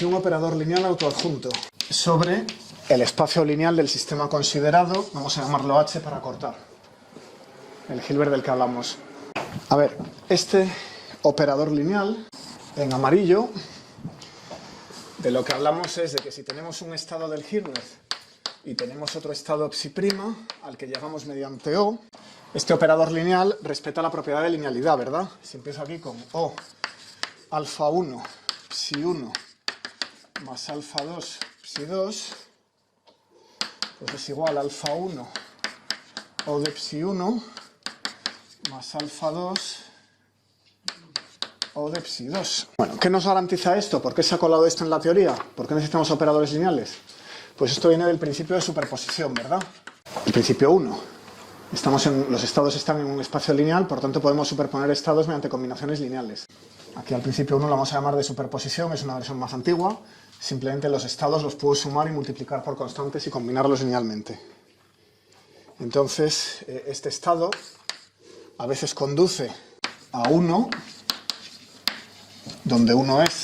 ante un operador lineal autoadjunto sobre el espacio lineal del sistema considerado, vamos a llamarlo H para cortar, el Hilbert del que hablamos. A ver, este operador lineal, en amarillo, de lo que hablamos es de que si tenemos un estado del Hilbert y tenemos otro estado psi', al que llegamos mediante O, este operador lineal respeta la propiedad de linealidad, ¿verdad? Si empiezo aquí con O, alfa 1, psi 1, más alfa 2, psi 2, pues es igual a alfa 1, O de psi 1, más alfa 2, O de psi 2. Bueno, ¿qué nos garantiza esto? ¿Por qué se ha colado esto en la teoría? ¿Por qué necesitamos operadores lineales? Pues esto viene del principio de superposición, ¿verdad? El principio 1. Los estados están en un espacio lineal, por tanto podemos superponer estados mediante combinaciones lineales. Aquí al principio 1 lo vamos a llamar de superposición, es una versión más antigua. Simplemente los estados los puedo sumar y multiplicar por constantes y combinarlos linealmente. Entonces, este estado a veces conduce a 1, donde 1 es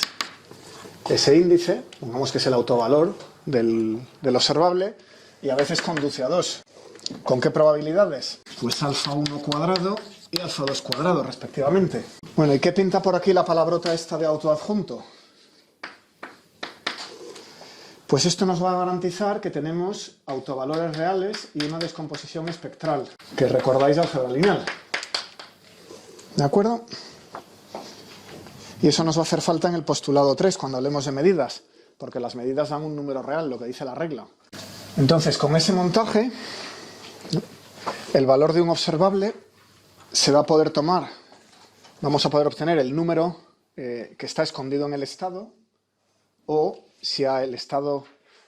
ese índice, pongamos que es el autovalor del observable, y a veces conduce a 2. ¿Con qué probabilidades? Pues alfa 1 cuadrado y alfa 2 cuadrado, respectivamente. Bueno, ¿y qué pinta por aquí la palabrota esta de autoadjunto? Pues esto nos va a garantizar que tenemos autovalores reales y una descomposición espectral, que recordáis de álgebra lineal. ¿De acuerdo? Y eso nos va a hacer falta en el postulado 3, cuando hablemos de medidas, porque las medidas dan un número real, lo que dice la regla. Entonces, con ese montaje, el valor de un observable se va a poder tomar, vamos a poder obtener el número que está escondido en el estado, o si el estado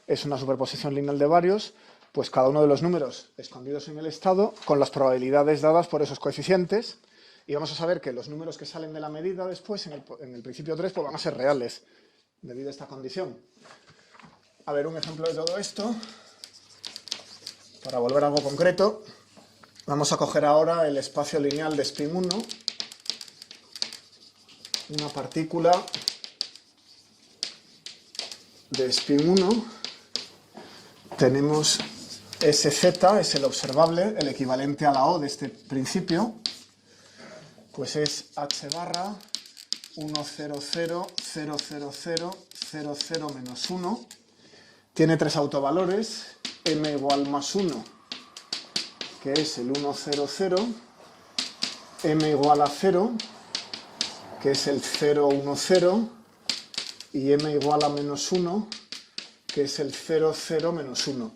es una superposición lineal de varios, pues cada uno de los números escondidos en el estado con las probabilidades dadas por esos coeficientes, y vamos a saber que los números que salen de la medida después, en el principio 3, pues van a ser reales, debido a esta condición. A ver, un ejemplo de todo esto, para volver a algo concreto. Vamos a coger ahora el espacio lineal de spin 1, una partícula de spin 1, tenemos SZ, es el observable, el equivalente a la O de este principio, pues es H barra 1, 0, 0, 0, 0, 0, 0, 0, menos 1, tiene tres autovalores, m igual más 1, que es el 1, 0, 0, m igual a 0, que es el 0, 1, 0, y m igual a menos 1, que es el 0, 0, menos 1.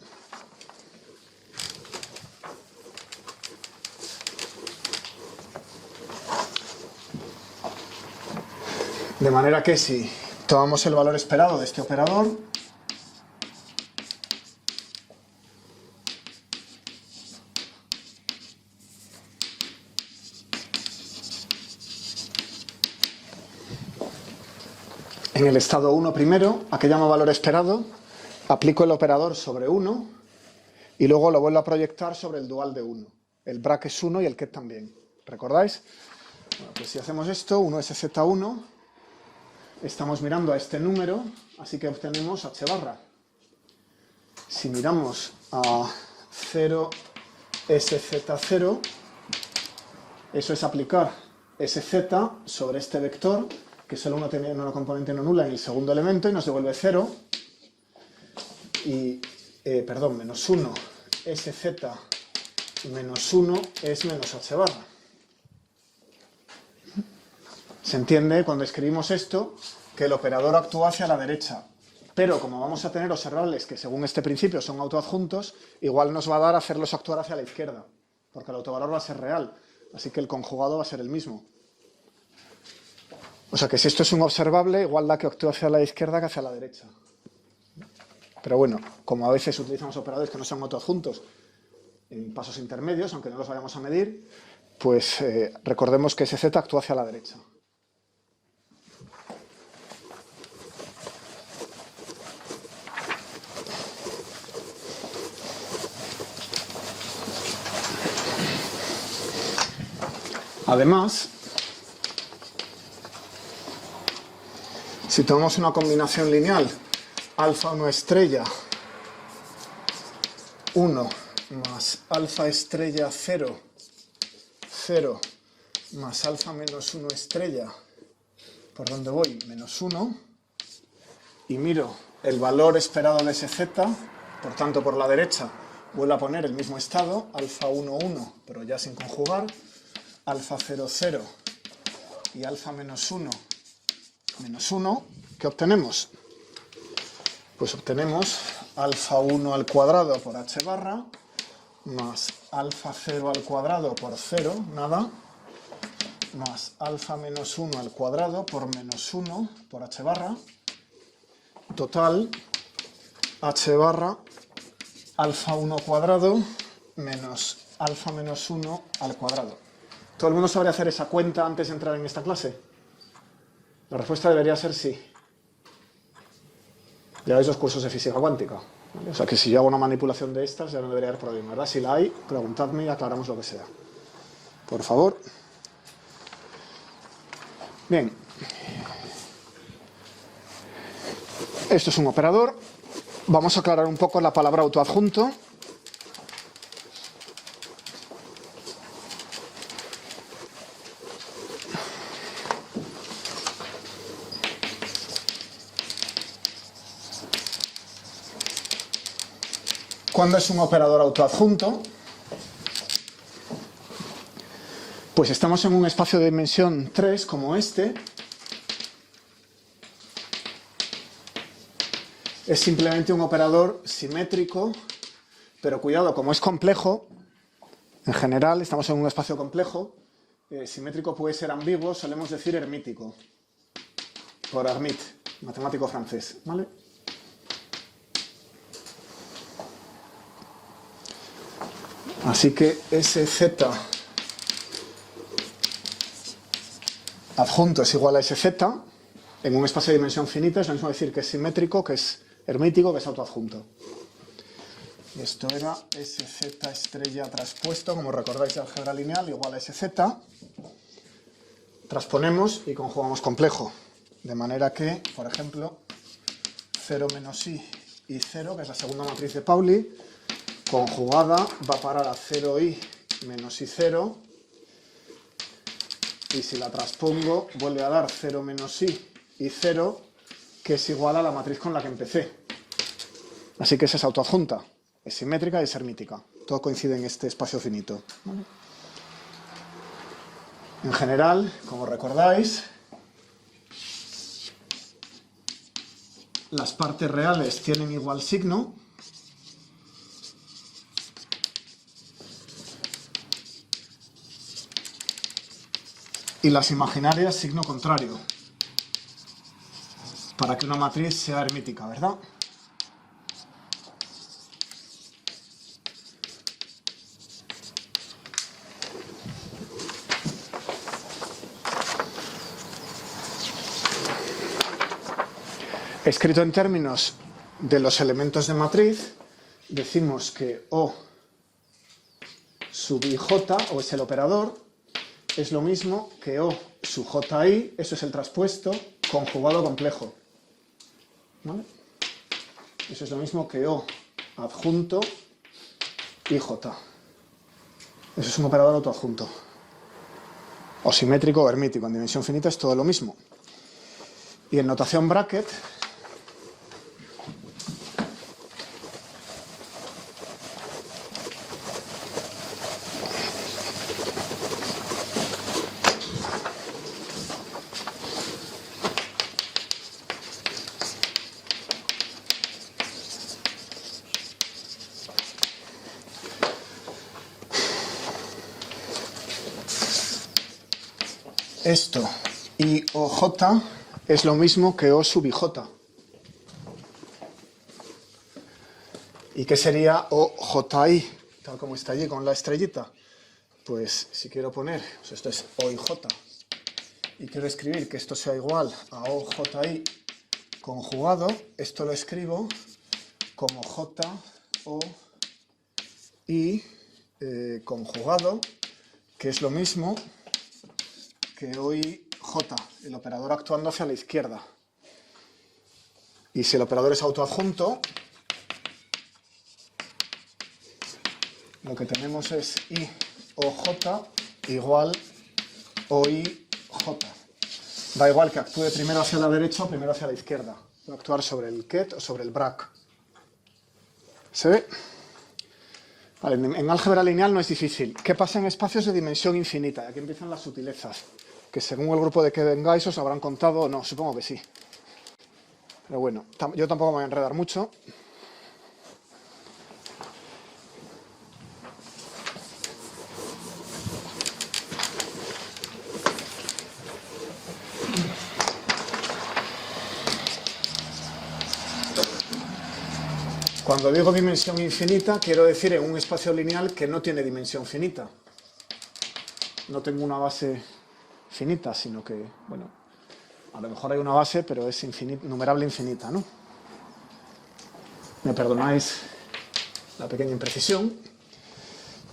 De manera que si tomamos el valor esperado de este operador, en el estado 1 primero, ¿a qué llamo valor esperado? Aplico el operador sobre 1 y luego lo vuelvo a proyectar sobre el dual de 1. El brac es 1 y el ket también. ¿Recordáis? Bueno, pues si hacemos esto, 1 es z1, estamos mirando a este número, así que obtenemos h barra. Si miramos a 0 sz0, eso es aplicar sz sobre este vector, que solo uno tiene una componente no nula en el segundo elemento y nos devuelve 0, y, menos 1, sz menos 1 es menos h barra. Se entiende cuando escribimos esto que el operador actúa hacia la derecha, pero como vamos a tener observables que según este principio son autoadjuntos, igual nos va a dar hacerlos actuar hacia la izquierda, porque el autovalor va a ser real, así que el conjugado va a ser el mismo. O sea que si esto es un observable, igual da que actúa hacia la izquierda que hacia la derecha. Pero bueno, como a veces utilizamos operadores que no son autoadjuntos en pasos intermedios, aunque no los vayamos a medir, pues recordemos que ese z actúa hacia la derecha. Además, Si tomamos una combinación lineal, alfa 1 estrella 1 más alfa estrella 0, 0 más alfa menos 1 estrella, ¿por dónde voy? Menos 1, y miro el valor esperado de ese z, por tanto por la derecha vuelvo a poner el mismo estado, alfa 1, 1, pero ya sin conjugar, alfa 0, 0 y alfa menos 1, menos 1, ¿qué obtenemos? Pues obtenemos alfa 1 al cuadrado por h barra, más alfa 0 al cuadrado por 0, nada, más alfa menos 1 al cuadrado por menos 1 por h barra, total, h barra, alfa 1 cuadrado menos alfa menos 1 al cuadrado. ¿Todo el mundo sabe hacer esa cuenta antes de entrar en esta clase? La respuesta debería ser sí. Lleváis los cursos de física cuántica, ¿vale? O sea que si yo hago una manipulación de estas ya no debería haber problema, ¿verdad? Si la hay, preguntadme y aclaramos lo que sea. Por favor. Bien. Esto es un operador. Vamos a aclarar un poco la palabra autoadjunto. ¿Cuándo es un operador autoadjunto? Pues estamos en un espacio de dimensión 3 como este. Es simplemente un operador simétrico, pero cuidado, como es complejo, en general estamos en un espacio complejo, simétrico puede ser ambiguo, solemos decir hermítico, por Hermite, matemático francés, ¿vale? Así que SZ adjunto es igual a SZ en un espacio de dimensión finita, es lo mismo decir que es simétrico, que es hermítico, que es autoadjunto. Y esto era SZ estrella traspuesto, como recordáis de álgebra lineal, igual a SZ. Transponemos y conjugamos complejo. De manera que, por ejemplo, 0 menos i y 0, que es la segunda matriz de Pauli, conjugada va a parar a 0i menos i0. Y si la transpongo, vuelve a dar 0 menos i y 0, que es igual a la matriz con la que empecé. Así que esa es autoadjunta, es simétrica y es hermítica. Todo coincide en este espacio finito. ¿Vale? En general, como recordáis, las partes reales tienen igual signo. Y las imaginarias signo contrario. Para que una matriz sea hermítica, ¿verdad? Escrito en términos de los elementos de matriz, decimos que O sub ij, o es el operador, es lo mismo que O sub ji, eso es el traspuesto, conjugado complejo. ¿Vale? Eso es lo mismo que O adjunto ij. Eso es un operador autoadjunto. O simétrico o hermítico. En dimensión finita es todo lo mismo. Y en notación bracket, esto y OJ es lo mismo que O sub ij. ¿Y qué sería OJI? Tal como está allí con la estrellita. Pues si quiero poner, pues esto es OIJ, y quiero escribir que esto sea igual a OJI conjugado, esto lo escribo como JOI conjugado, que es lo mismo que OIJ, el operador actuando hacia la izquierda. Y si el operador es autoadjunto, lo que tenemos es I o J igual OI J. Da igual que actúe primero hacia la derecha o primero hacia la izquierda. Puede actuar sobre el ket o sobre el brac. ¿Se ve? Vale, en álgebra lineal no es difícil. ¿Qué pasa en espacios de dimensión infinita? Aquí empiezan las sutilezas, que según el grupo de que vengáis os habrán contado o no, supongo que sí. Pero bueno, yo tampoco me voy a enredar mucho. Cuando digo dimensión infinita, quiero decir en un espacio lineal que no tiene dimensión finita. No tengo una base finita, sino que, bueno, a lo mejor hay una base, pero es numerable infinita, ¿no? Me perdonáis la pequeña imprecisión.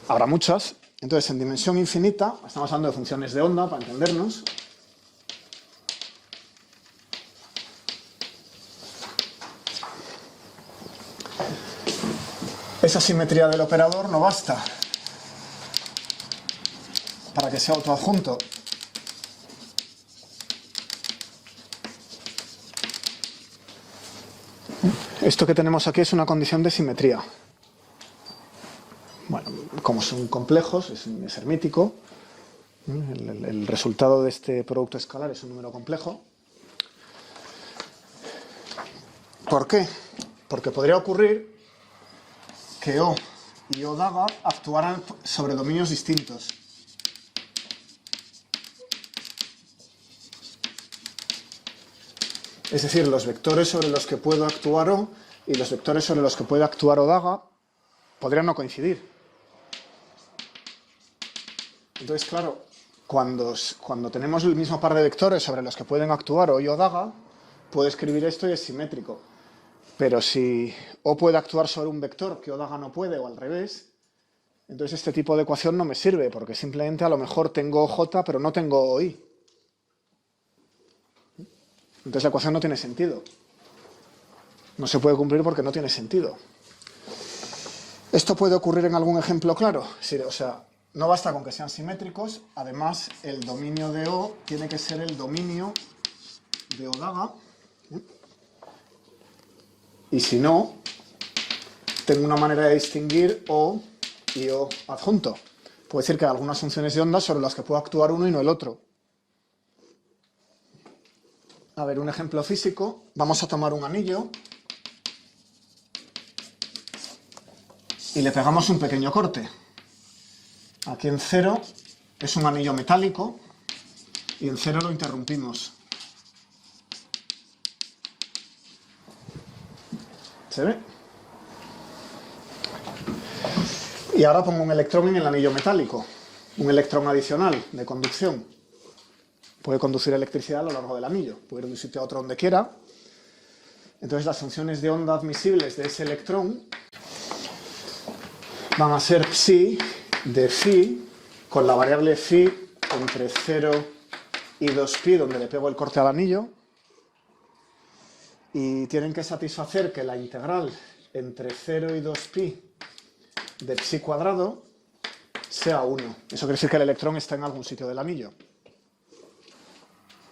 Habrá muchas. Entonces, en dimensión infinita, estamos hablando de funciones de onda, para entendernos. Esa simetría del operador no basta para que sea autoadjunto. Esto que tenemos aquí es una condición de simetría. Bueno, como son complejos, es hermítico. El resultado de este producto escalar es un número complejo. ¿Por qué? Porque podría ocurrir que O y O daga actuaran sobre dominios distintos. Es decir, los vectores sobre los que puedo actuar O y los vectores sobre los que puede actuar O daga podrían no coincidir. Entonces, claro, cuando tenemos el mismo par de vectores sobre los que pueden actuar O y O daga, puedo escribir esto y es simétrico. Pero si O puede actuar sobre un vector que O daga no puede, o al revés, entonces este tipo de ecuación no me sirve, porque simplemente a lo mejor tengo OJ, pero no tengo OI. Entonces la ecuación no tiene sentido. No se puede cumplir porque no tiene sentido. ¿Esto puede ocurrir en algún ejemplo claro? Sí, o sea, no basta con que sean simétricos, además el dominio de O tiene que ser el dominio de O daga. Y si no, tengo una manera de distinguir O y O adjunto. Puedo decir que hay algunas funciones de onda sobre las que puedo actuar uno y no el otro. A ver, un ejemplo físico. Vamos a tomar un anillo y le pegamos un pequeño corte. Aquí en 0 es un anillo metálico y en 0 lo interrumpimos. ¿Se ve? Y ahora pongo un electrón en el anillo metálico, un electrón adicional de conducción. Puede conducir electricidad a lo largo del anillo, puede ir de un sitio a otro donde quiera. Entonces las funciones de onda admisibles de ese electrón van a ser psi de phi con la variable phi entre 0 y 2pi, donde le pego el corte al anillo. Y tienen que satisfacer que la integral entre 0 y 2pi de psi cuadrado sea 1. Eso quiere decir que el electrón está en algún sitio del anillo.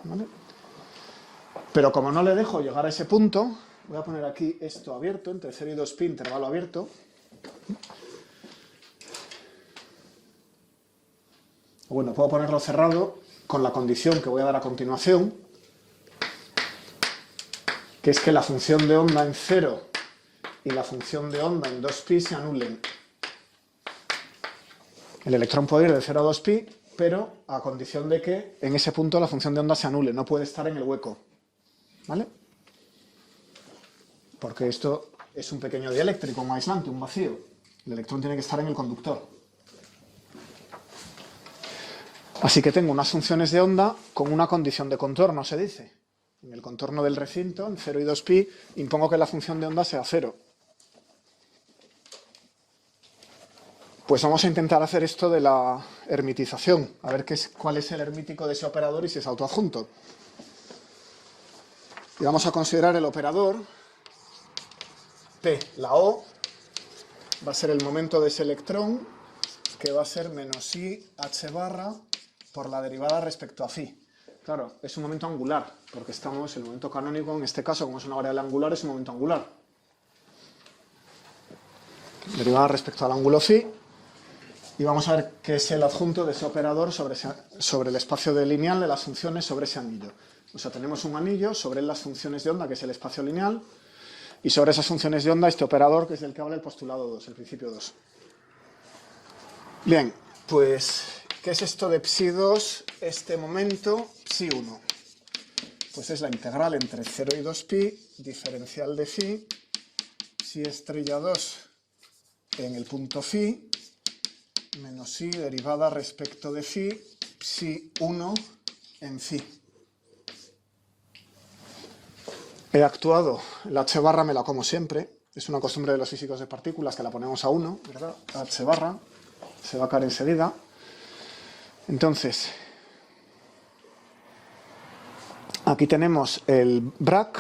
¿Vale? Pero como no le dejo llegar a ese punto, voy a poner aquí esto abierto, entre 0 y 2pi, intervalo abierto. Bueno, puedo ponerlo cerrado con la condición que voy a dar a continuación, que es que la función de onda en 0 y la función de onda en 2pi se anulen. El electrón puede ir de 0 a 2pi, pero a condición de que en ese punto la función de onda se anule, no puede estar en el hueco. ¿Vale? Porque esto es un pequeño dieléctrico, un aislante, un vacío. El electrón tiene que estar en el conductor. Así que tengo unas funciones de onda con una condición de contorno, se dice. En el contorno del recinto, en 0 y 2pi, impongo que la función de onda sea 0. Pues vamos a intentar hacer esto de la hermitización, a ver cuál es el hermítico de ese operador y si es autoadjunto. Y vamos a considerar el operador P, la O, va a ser el momento de ese electrón, que va a ser menos I h barra por la derivada respecto a phi. Claro, es un momento angular, porque el momento canónico, en este caso, como es una variable angular, es un momento angular. Derivada respecto al ángulo phi, y vamos a ver qué es el adjunto de ese operador sobre el espacio lineal de las funciones sobre ese anillo. O sea, tenemos un anillo, sobre él las funciones de onda, que es el espacio lineal, y sobre esas funciones de onda este operador, que es del que habla el postulado 2, el principio 2. Bien, pues, ¿qué es esto de psi2, este momento, psi1? Pues es la integral entre 0 y 2pi, diferencial de phi, psi estrella 2 en el punto phi, menos i derivada respecto de phi, psi1 en phi. He actuado, la h barra me la como siempre, es una costumbre de los físicos de partículas que la ponemos a 1, ¿verdad? H barra, se va a caer enseguida. Entonces, aquí tenemos el Bragg,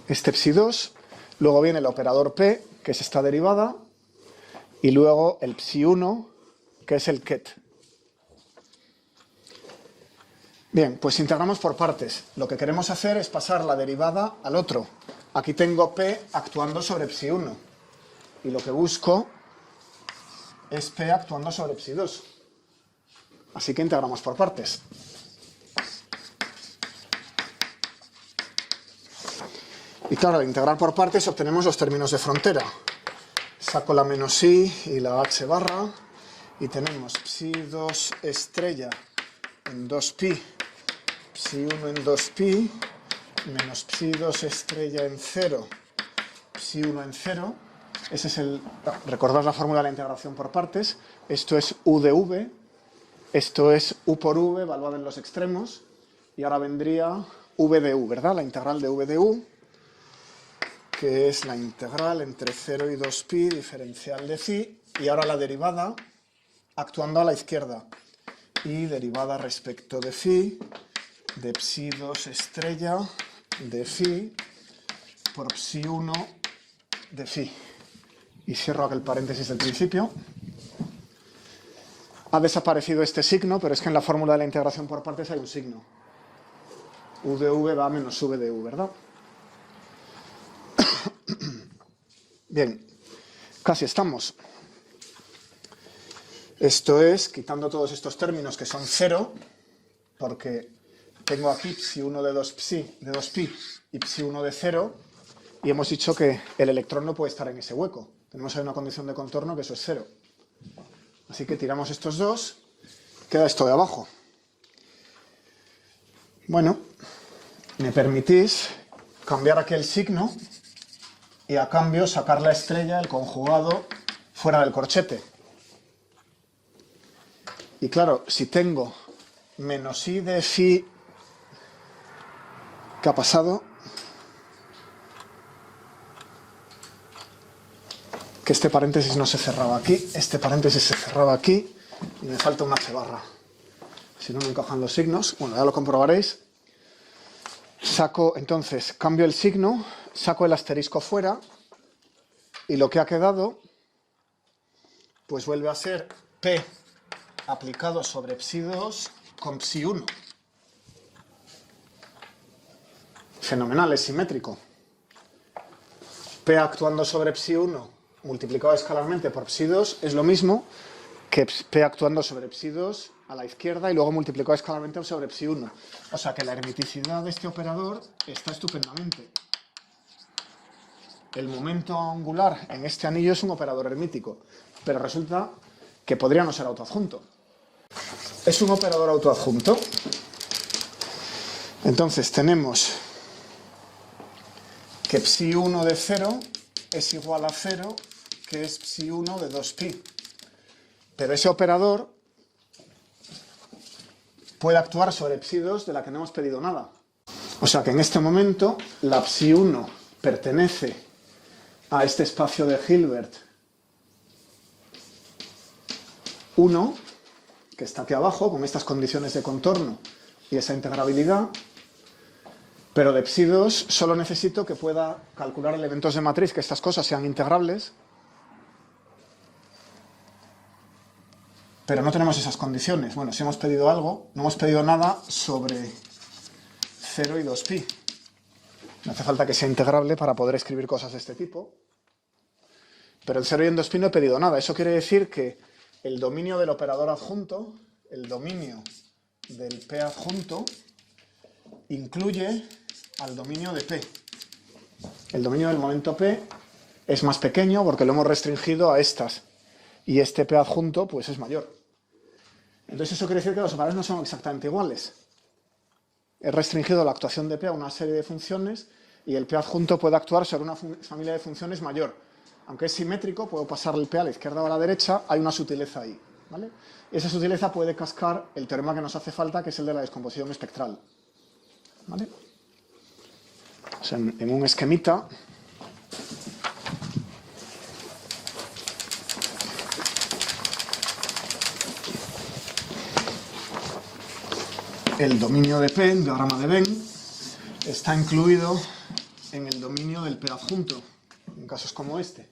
este psi2, luego viene el operador P, que es esta derivada, y luego el psi1, que es el ket. Bien, pues integramos por partes. Lo que queremos hacer es pasar la derivada al otro. Aquí tengo P actuando sobre psi1, y lo que busco es P actuando sobre psi2. Así que integramos por partes. Y claro, al integrar por partes obtenemos los términos de frontera. Saco la menos i y la h barra, y tenemos psi2 estrella en 2pi, psi1 en 2pi, menos psi2 estrella en 0, psi1 en 0. Ese es recordad la fórmula de la integración por partes. Esto es u de v, esto es u por v, evaluado en los extremos, y ahora vendría v de u, ¿verdad? La integral de v de u, que es la integral entre 0 y 2pi, diferencial de phi, y ahora la derivada actuando a la izquierda, y derivada respecto de phi, de psi2 estrella de phi por psi1 de phi. Y cierro aquel paréntesis del principio. Ha desaparecido este signo, pero es que en la fórmula de la integración por partes hay un signo. U de v va a menos v de u, ¿verdad? Bien, casi estamos. Esto es, quitando todos estos términos que son 0, porque tengo aquí psi1 de 2pi y psi1 de 0, y hemos dicho que el electrón no puede estar en ese hueco. Tenemos ahí una condición de contorno que eso es 0. Así que tiramos estos dos, queda esto de abajo. Bueno, me permitís cambiar aquí el signo y a cambio sacar la estrella, el conjugado, fuera del corchete. Y claro, si tengo menos i de phi, ¿qué ha pasado? Que este paréntesis no se cerraba aquí, este paréntesis se cerraba aquí, y me falta una h barra. Si no me encajan los signos, bueno, ya lo comprobaréis. Saco, entonces, cambio el signo, saco el asterisco fuera, y lo que ha quedado, pues vuelve a ser P aplicado sobre psi2 con psi1. Fenomenal, es simétrico. P actuando sobre psi1 multiplicado escalarmente por psi2 es lo mismo que P actuando sobre psi2 a la izquierda y luego multiplicado escalarmente sobre psi1. O sea que la hermiticidad de este operador está estupendamente. El momento angular en este anillo es un operador hermítico, pero resulta que podría no ser autoadjunto. Es un operador autoadjunto. Entonces tenemos que psi1 de 0 es igual a 0, que es psi1 de 2pi. Pero ese operador puede actuar sobre psi2 de la que no hemos pedido nada. O sea que en este momento la psi1 pertenece a este espacio de Hilbert 1, que está aquí abajo, con estas condiciones de contorno y esa integrabilidad, Pero de psi2 solo necesito que pueda calcular elementos de matriz, que estas cosas sean integrables. Pero no tenemos esas condiciones. Bueno, si hemos pedido algo, no hemos pedido nada sobre 0 y 2pi. No hace falta que sea integrable para poder escribir cosas de este tipo. Pero en 0 y en 2pi no he pedido nada. Eso quiere decir que el dominio del operador adjunto, el dominio del P adjunto, incluye al dominio de P. El dominio del momento P es más pequeño porque lo hemos restringido a estas. Y este P adjunto pues es mayor. Entonces eso quiere decir que los operadores no son exactamente iguales. He restringido la actuación de P a una serie de funciones y el P adjunto puede actuar sobre una familia de funciones mayor. Aunque es simétrico, puedo pasar el P a la izquierda o a la derecha, hay una sutileza ahí, ¿vale? Y esa sutileza puede cascar el teorema que nos hace falta, que es el de la descomposición espectral, ¿vale? O sea, en un esquemita el dominio de P, el diagrama de Venn, está incluido en el dominio del P adjunto, en casos como este.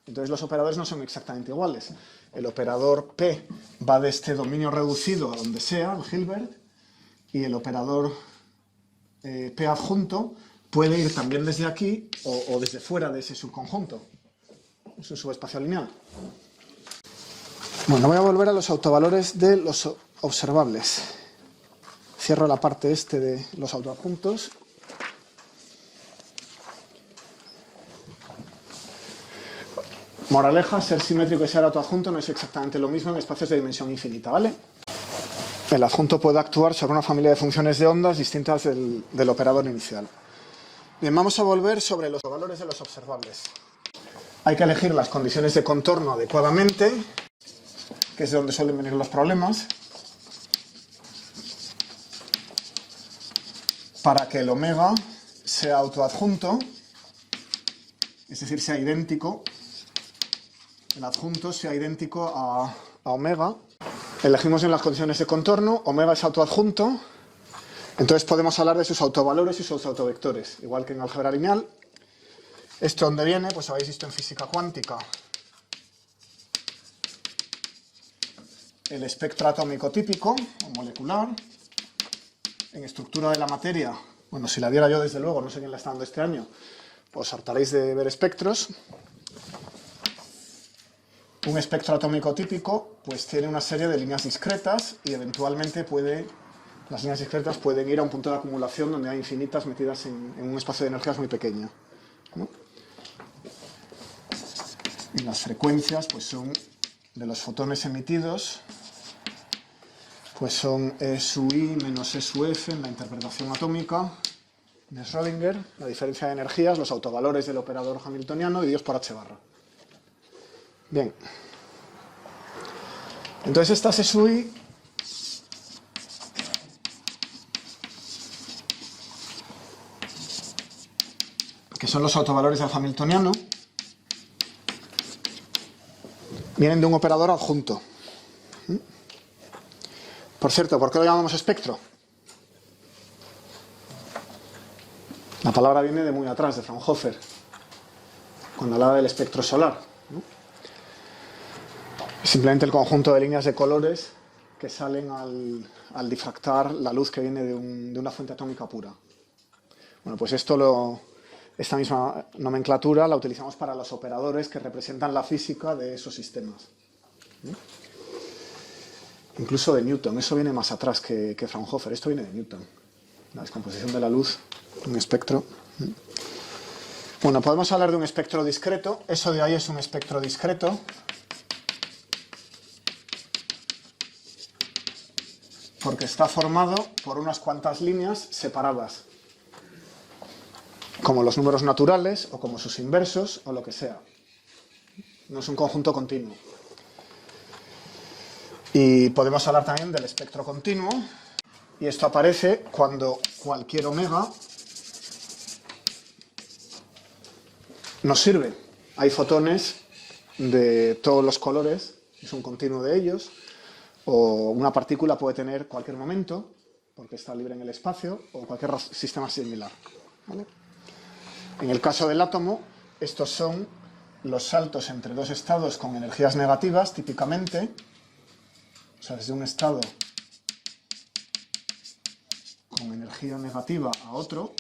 Entonces los operadores no son exactamente iguales. El operador P va de este dominio reducido a donde sea, el Hilbert, y el operador P adjunto puede ir también desde aquí o desde fuera de ese subconjunto. Es un subespacio lineal. Bueno, voy a volver a los autovalores de los observables. Cierro la parte de los autoadjuntos. Moraleja, ser simétrico y ser autoadjunto no es exactamente lo mismo en espacios de dimensión infinita, ¿vale? El adjunto puede actuar sobre una familia de funciones de ondas distintas del operador inicial. Bien, vamos a volver sobre los valores de los observables. Hay que elegir las condiciones de contorno adecuadamente, que es de donde suelen venir los problemas, para que el omega sea autoadjunto, es decir, sea idéntico, el adjunto sea idéntico a omega. Elegimos en las condiciones de contorno, omega es autoadjunto, entonces podemos hablar de sus autovalores y sus autovectores, igual que en álgebra lineal. ¿Esto dónde viene? Pues habéis visto en física cuántica. El espectro atómico típico, o molecular. En estructura de la materia, bueno, si la viera yo desde luego, no sé quién la está dando este año, os hartaréis de ver espectros. Un espectro atómico típico pues tiene una serie de líneas discretas y eventualmente las líneas discretas pueden ir a un punto de acumulación donde hay infinitas metidas en un espacio de energías muy pequeño, ¿no? Y las frecuencias pues son de los fotones emitidos, pues son E sub i menos E sub f en la interpretación atómica de Schrödinger, la diferencia de energías, los autovalores del operador hamiltoniano divididos por h barra. Bien. Entonces estas E sub i que son los autovalores del hamiltoniano, vienen de un operador adjunto. Por cierto, ¿por qué lo llamamos espectro? La palabra viene de muy atrás, de Fraunhofer, cuando hablaba del espectro solar, ¿no? Simplemente el conjunto de líneas de colores que salen al difractar la luz que viene de una fuente atómica pura. Bueno, pues esta misma nomenclatura la utilizamos para los operadores que representan la física de esos sistemas, ¿no? Incluso de Newton, eso viene más atrás que Fraunhofer, esto viene de Newton, la descomposición de la luz, un espectro. Bueno, podemos hablar de un espectro discreto, eso de ahí es un espectro discreto, porque está formado por unas cuantas líneas separadas, como los números naturales o como sus inversos o lo que sea. No es un conjunto continuo. Y podemos hablar también del espectro continuo, y esto aparece cuando cualquier omega nos sirve. Hay fotones de todos los colores, es un continuo de ellos, o una partícula puede tener cualquier momento, porque está libre en el espacio, o cualquier sistema similar, ¿vale? En el caso del átomo, estos son los saltos entre dos estados con energías negativas, típicamente, o sea, desde un estado con energía negativa a otro,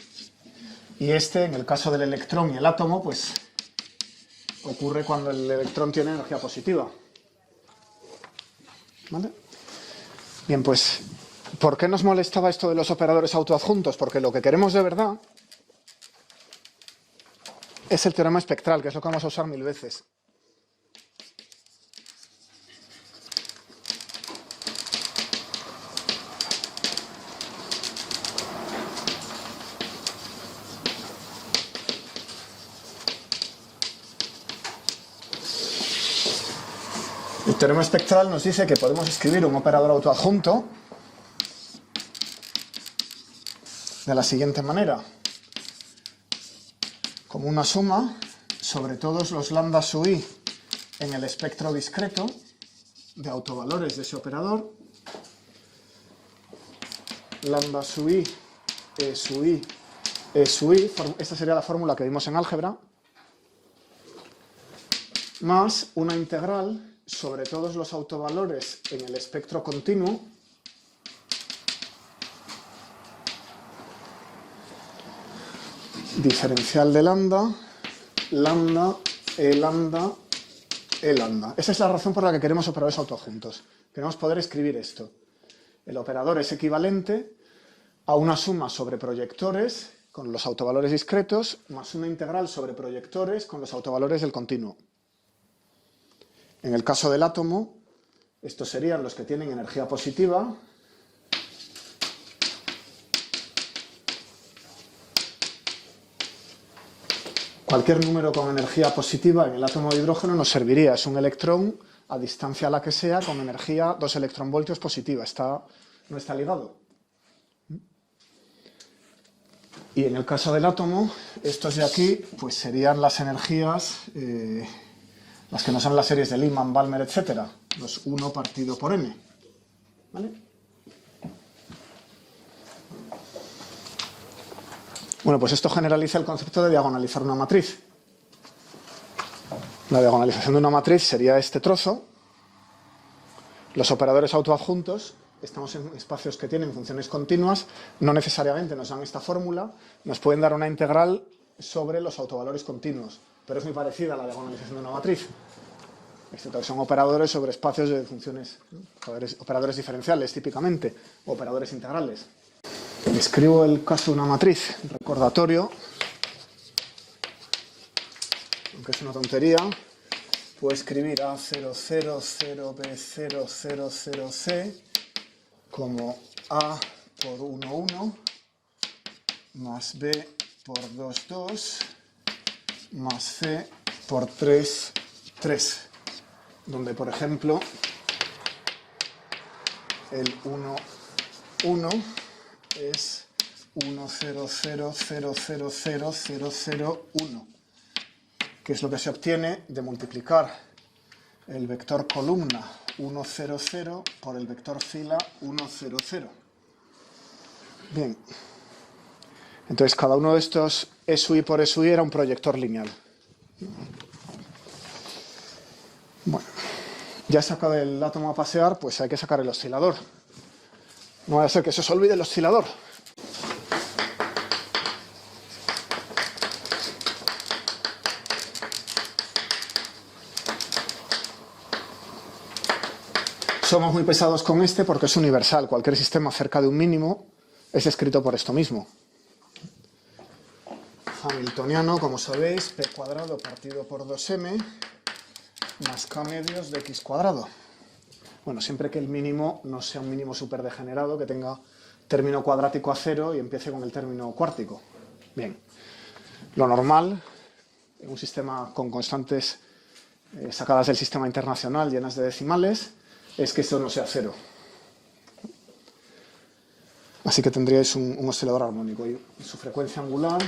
y en el caso del electrón y el átomo, pues ocurre cuando el electrón tiene energía positiva, ¿vale? Bien, pues, ¿por qué nos molestaba esto de los operadores autoadjuntos? Porque lo que queremos de verdad es el teorema espectral, que es lo que vamos a usar 1000 veces. El teorema espectral nos dice que podemos escribir un operador autoadjunto de la siguiente manera: como una suma sobre todos los lambda sub i en el espectro discreto de autovalores de ese operador, lambda sub i, e sub i, e sub i, esta sería la fórmula que vimos en álgebra, más una integral sobre todos los autovalores en el espectro continuo diferencial de lambda, lambda, e lambda, e lambda. Esa es la razón por la que queremos operadores autoadjuntos. Queremos poder escribir esto. El operador es equivalente a una suma sobre proyectores con los autovalores discretos más una integral sobre proyectores con los autovalores del continuo. En el caso del átomo, estos serían los que tienen energía positiva, cualquier número con energía positiva en el átomo de hidrógeno nos serviría. Es un electrón a distancia a la que sea con energía 2 electronvoltios positiva. No está ligado. Y en el caso del átomo, estos de aquí pues serían las energías, las que nos dan las series de Lyman, Balmer, etc. Los 1 partido por m. ¿Vale? Bueno, pues esto generaliza el concepto de diagonalizar una matriz. La diagonalización de una matriz sería este trozo. Los operadores autoadjuntos, estamos en espacios que tienen funciones continuas, no necesariamente nos dan esta fórmula, nos pueden dar una integral sobre los autovalores continuos, pero es muy parecida a la diagonalización de una matriz, excepto que son operadores sobre espacios de funciones, ¿no? Operadores diferenciales típicamente, o operadores integrales. Escribo el caso de una matriz, recordatorio, aunque es una tontería. Puedo escribir A0, 0, 0, B0, 0, 0, C como A por 1, 1, más B por 2, 2, más C por 3, 3, donde, por ejemplo, el 1, 1 es 1, 0, 0, 0, 0, 0, 0, 0, 1, que es lo que se obtiene de multiplicar el vector columna 1, 0, 0 por el vector fila 1, 0, 0. Bien, entonces cada uno de estos E sub i por E sub i era un proyector lineal. Bueno, ya he sacado el átomo a pasear, pues hay que sacar el oscilador. No vaya a ser que se os olvide el oscilador. Somos muy pesados con este porque es universal. Cualquier sistema cerca de un mínimo es escrito por esto mismo. Hamiltoniano, como sabéis, p cuadrado partido por 2m más k medios de x cuadrado. Bueno, siempre que el mínimo no sea un mínimo superdegenerado, que tenga término cuadrático a 0 y empiece con el término cuártico. Bien, lo normal en un sistema con constantes sacadas del sistema internacional llenas de decimales es que esto no sea 0. Así que tendríais un oscilador armónico y su frecuencia angular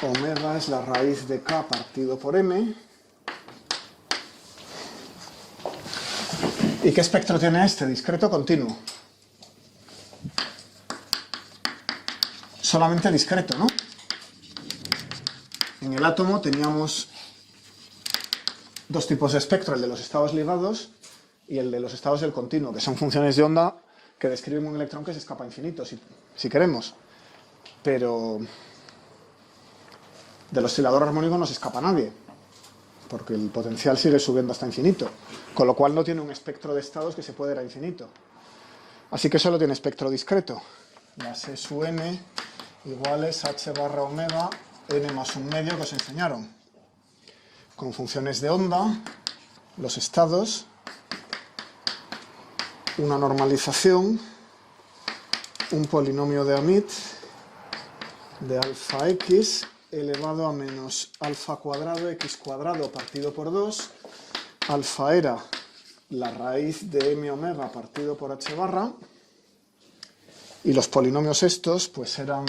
omega es la raíz de k partido por m ¿Y qué espectro tiene este? Discreto continuo. Solamente discreto, ¿no? En el átomo teníamos dos tipos de espectro, el de los estados ligados y el de los estados del continuo, que son funciones de onda que describen un electrón que se escapa a infinito, si queremos. Pero del oscilador armónico no se escapa nadie, porque el potencial sigue subiendo hasta infinito, con lo cual no tiene un espectro de estados que se pueda ir a infinito. Así que solo tiene espectro discreto. Las E sub n iguales h barra omega n más un medio que os enseñaron. Con funciones de onda, los estados, una normalización, un polinomio de Amit de alfa x elevado a menos alfa cuadrado x cuadrado partido por 2. Alfa era la raíz de m omega partido por h barra. Y los polinomios estos pues eran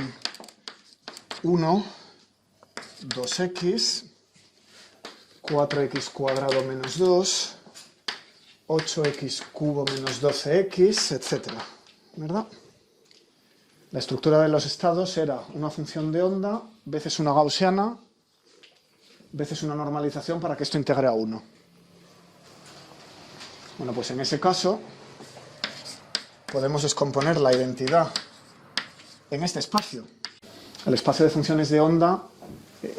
1, 2x, 4x cuadrado menos 2, 8x cubo menos 12x, etc. ¿Verdad? La estructura de los estados era una función de onda, veces una gaussiana, veces una normalización para que esto integre a 1. Bueno, pues en ese caso podemos descomponer la identidad en este espacio, el espacio de funciones de onda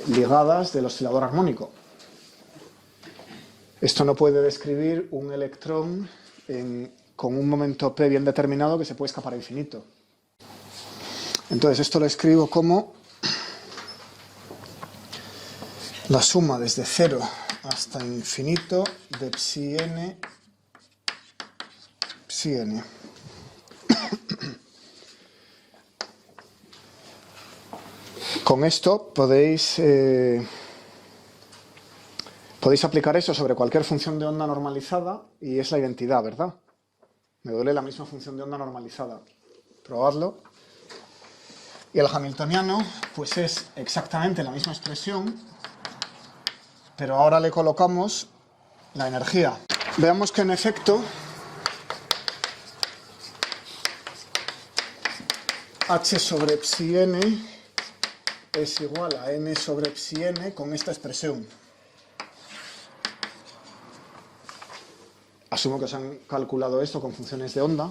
ligadas del oscilador armónico. Esto no puede describir un electrón con un momento p bien determinado que se puede escapar a infinito. Entonces esto lo escribo como la suma desde 0 hasta infinito de psi n, psi n. Con esto podéis aplicar eso sobre cualquier función de onda normalizada y es la identidad, ¿verdad? Me duele la misma función de onda normalizada. Probadlo. Y el hamiltoniano, pues es exactamente la misma expresión, pero ahora le colocamos la energía. Veamos que en efecto h sobre psi n es igual a n sobre psi n con esta expresión. Asumo que os han calculado esto con funciones de onda.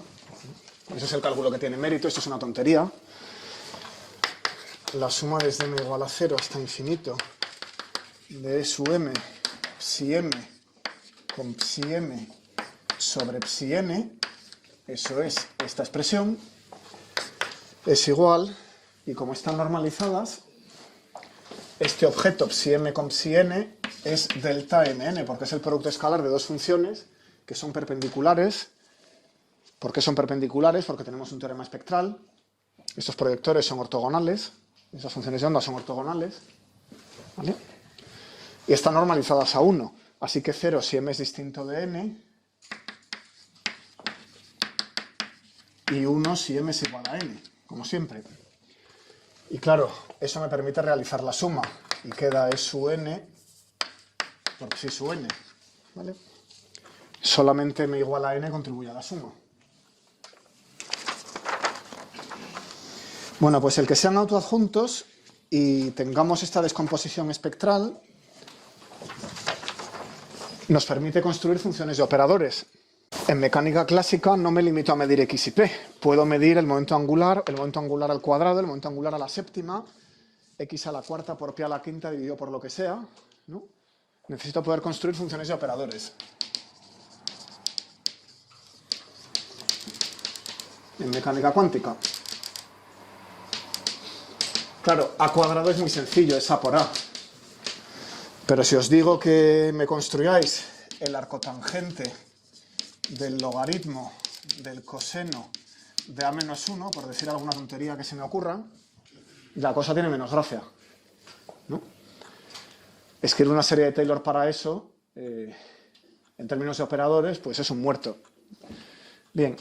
Ese es el cálculo que tiene mérito, esto es una tontería. La suma desde m igual a 0 hasta infinito de E sub m, psi m con psi m sobre psi n, eso es esta expresión, es igual, y como están normalizadas, este objeto psi m con psi n es delta mn, porque es el producto escalar de dos funciones que son perpendiculares. ¿Por qué son perpendiculares? Porque tenemos un teorema espectral. Estos proyectores son ortogonales, esas funciones de onda son ortogonales, ¿vale? Y están normalizadas a 1, así que 0 si m es distinto de n, y 1 si m es igual a n, como siempre. Y claro, eso me permite realizar la suma, y queda E sub n por psi sub n, ¿vale? Solamente m igual a n contribuye a la suma. Bueno, pues el que sean autoadjuntos y tengamos esta descomposición espectral nos permite construir funciones de operadores. En mecánica clásica no me limito a medir x y p. Puedo medir el momento angular al cuadrado, el momento angular a la séptima, x a la cuarta por p a la quinta dividido por lo que sea, ¿no? Necesito poder construir funciones de operadores. En mecánica cuántica. Claro, a cuadrado es muy sencillo, es a por a. Pero si os digo que me construyáis el arcotangente del logaritmo del coseno de a menos 1, por decir alguna tontería que se me ocurra, la cosa tiene menos gracia, ¿no? Escribir una serie de Taylor para eso, en términos de operadores, pues es un muerto. Bien,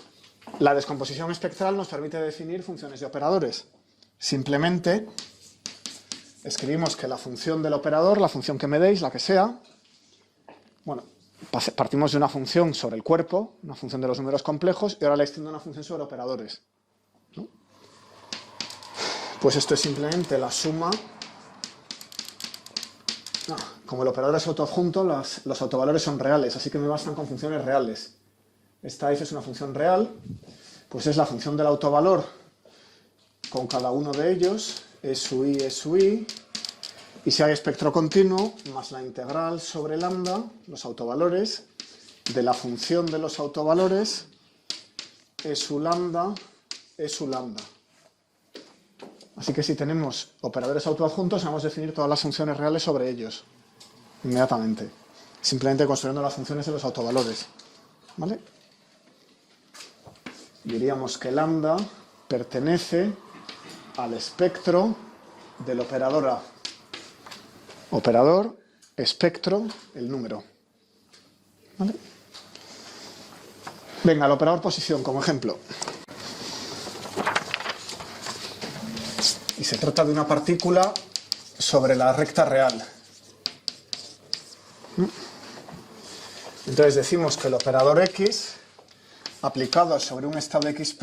la descomposición espectral nos permite definir funciones de operadores. Simplemente escribimos que la función del operador, la función que me deis, la que sea, bueno, partimos de una función sobre el cuerpo, una función de los números complejos, y ahora le extiendo una función sobre operadores, ¿no? Pues esto es simplemente la suma. No, como el operador es autoadjunto, los autovalores son reales, así que me bastan con funciones reales. Esta f es una función real, pues es la función del autovalor con cada uno de ellos, e sub i, y si hay espectro continuo, más la integral sobre lambda, los autovalores, de la función de los autovalores, e sub lambda. Así que si tenemos operadores autoadjuntos, vamos a definir todas las funciones reales sobre ellos, inmediatamente, simplemente construyendo las funciones de los autovalores, ¿vale? Diríamos que lambda pertenece al espectro del operador A. Operador, espectro, el número, ¿vale? Venga, el operador posición como ejemplo. Y se trata de una partícula sobre la recta real. Entonces decimos que el operador x, aplicado sobre un estado x',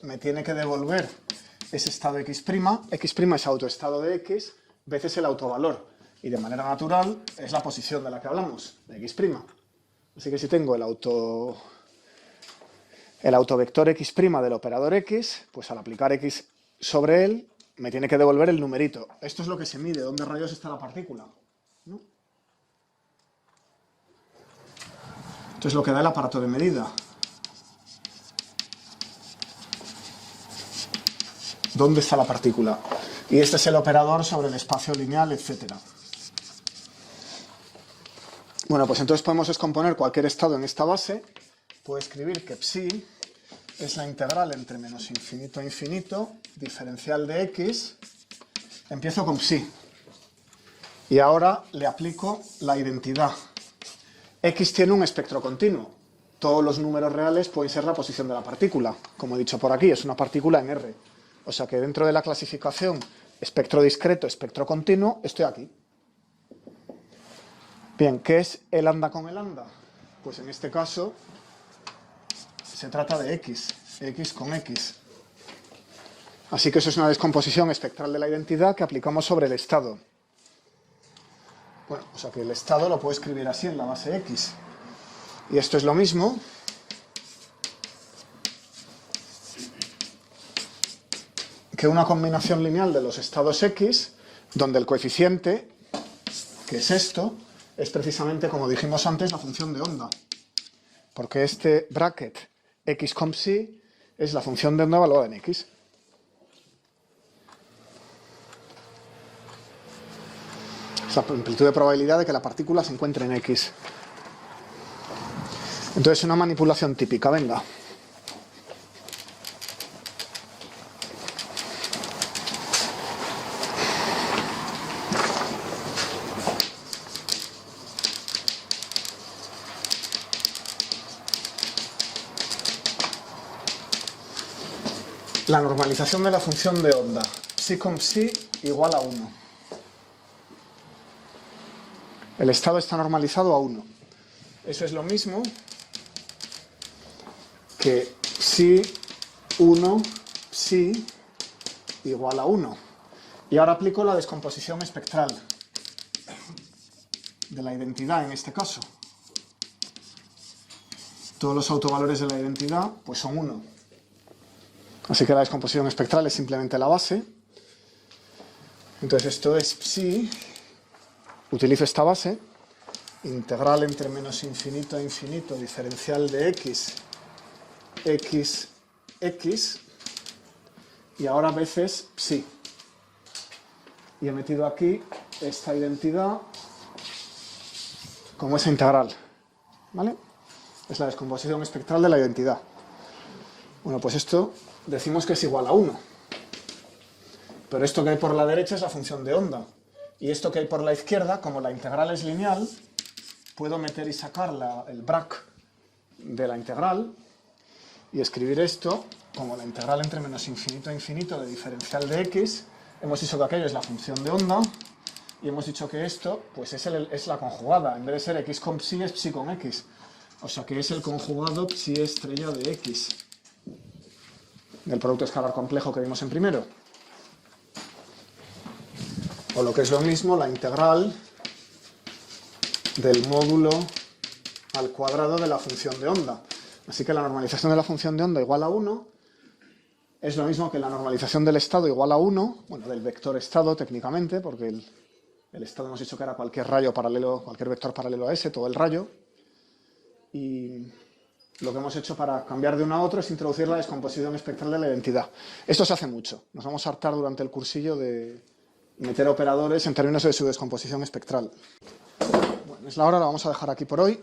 me tiene que devolver ese estado x'. X' es autoestado de x veces el autovalor. Y de manera natural es la posición de la que hablamos, de x'. Así que si tengo el autovector x' del operador x, pues al aplicar x sobre él, me tiene que devolver el numerito. Esto es lo que se mide, dónde rayos está la partícula, ¿no? Esto es lo que da el aparato de medida. ¿Dónde está la partícula? Y este es el operador sobre el espacio lineal, etc. Bueno, pues entonces podemos descomponer cualquier estado en esta base. Puedo escribir que psi es la integral entre menos infinito a infinito, diferencial de x. Empiezo con psi. Y ahora le aplico la identidad. X tiene un espectro continuo. Todos los números reales pueden ser la posición de la partícula. Como he dicho por aquí, es una partícula en R. O sea que dentro de la clasificación espectro discreto, espectro continuo, estoy aquí. Bien, ¿qué es el lambda con el lambda? Pues en este caso se trata de x con x. Así que eso es una descomposición espectral de la identidad que aplicamos sobre el estado. Bueno, o sea que el estado lo puedo escribir así en la base x. Y esto es lo mismo que una combinación lineal de los estados x, donde el coeficiente, que es esto, es precisamente, como dijimos antes, la función de onda. Porque este bracket x con psi es la función de onda evaluada en x. Es la amplitud de probabilidad de que la partícula se encuentre en x. Entonces, una manipulación típica, venga. La normalización de la función de onda, psi con psi igual a 1. El estado está normalizado a 1. Eso es lo mismo que psi 1, psi igual a 1. Y ahora aplico la descomposición espectral de la identidad en este caso. Todos los autovalores de la identidad pues son 1. Así que la descomposición espectral es simplemente la base. Entonces esto es psi, utilizo esta base, integral entre menos infinito a infinito, diferencial de x, x, y ahora veces psi. Y he metido aquí esta identidad como esa integral, ¿vale? Es la descomposición espectral de la identidad. Bueno, pues esto decimos que es igual a 1. Pero esto que hay por la derecha es la función de onda. Y esto que hay por la izquierda, como la integral es lineal, puedo meter y sacar el brac de la integral y escribir esto como la integral entre menos infinito a infinito de diferencial de x. Hemos dicho que aquello es la función de onda. y hemos dicho que esto pues es la conjugada. En vez de ser x con psi, es psi con x. O sea que es el conjugado psi estrella de x, del producto escalar complejo que vimos en primero. O lo que es lo mismo, la integral del módulo al cuadrado de la función de onda. Así que la normalización de la función de onda igual a 1 es lo mismo que la normalización del estado igual a 1, bueno, del vector estado técnicamente, porque el estado hemos dicho que era cualquier rayo paralelo, cualquier vector paralelo a ese, todo el rayo. Y lo que hemos hecho para cambiar de uno a otro es introducir la descomposición espectral de la identidad. Esto se hace mucho. Nos vamos a hartar durante el cursillo de meter operadores en términos de su descomposición espectral. Bueno, es la hora, la vamos a dejar aquí por hoy.